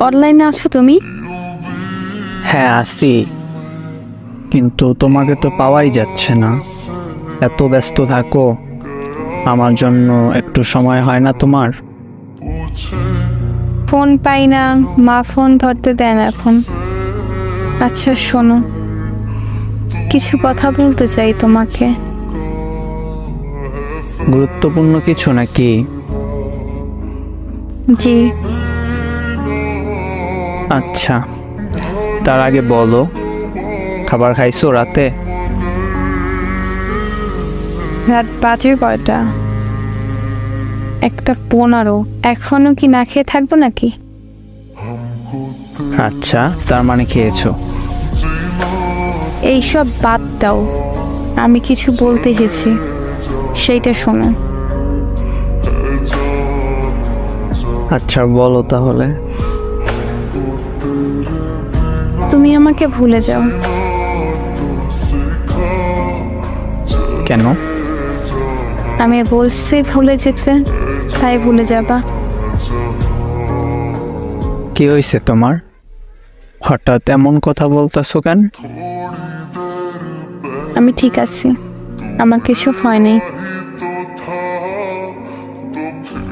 অনলাইনে আছো তুমি? হ্যাঁ আছি, কিন্তু তোমাকে তো পাওয়াই যাচ্ছে না। এত ব্যস্ত থাকো, আমার জন্য একটু সময় হয় না তোমার? ফোন পাই না, মা ফোন ধরতে দেয় না এখন। আচ্ছা শোনো, কিছু কথা বলতে চাই তোমাকে। গুরুত্বপূর্ণ কিছু নাকি? জি। আচ্ছা, তার আগে বলো, খাবার খাইছো রাতে? রাত বাজে কয়টা? 1:15। এখনো কি না খেয়ে থাকবো নাকি? আচ্ছা, তার মানে খেয়েছো। এইসব বাদ দাও, আমি কিছু বলতে এসেছি, সেইটা শোনো। আচ্ছা বলো তাহলে। তুমি আমাকে ভুলে যাও। কেন? আমি বলছি ভুলে যেতে, তাই ভুলে যাবা। কি হয়েছে তোমার? হঠাৎ এমন কথা বলতেছো কেন? আমি ঠিক আছি, আমার কিছু হয়নি।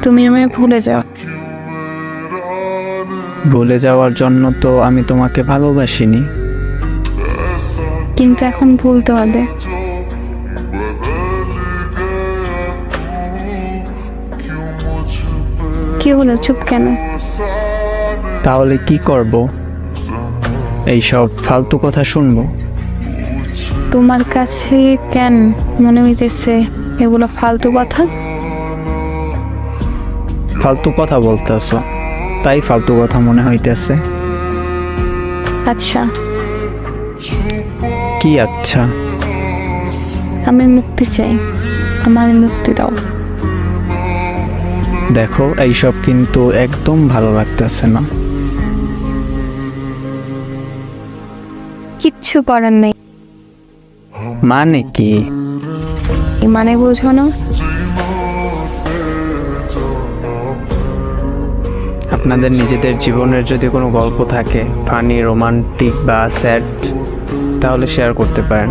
তুমি আমায় ভুলে যাও। ভুলে যাওয়ার জন্য তো আমি তোমাকে ভালোবাসিনি। কিন্তু এখন ভুলতে হবে। কি হলো, চুপ কেন? তাহলে কি করব? এইসব ফালতু কথা শুনবো? তোমার কাছে কেন মনে হইতেছে এগুলো ফালতু কথা? ফালতু কথা বলতেছো, তাই ফালতু কথা মনে হইতেছে। আচ্ছা, কি আচ্ছা? আমি মুক্তি চাই, আমার মুক্তি দাও। দেখো, এইসব কিন্তু একদম ভালো লাগতেছে না। কিচ্ছু করার নেই। মানে কি? মানে বুঝো না? আপনাদের নিজেদের জীবনের যদি কোনো গল্প থাকে, ফানি, রোমান্টিক বা স্যাড, তাহলে শেয়ার করতে পারেন।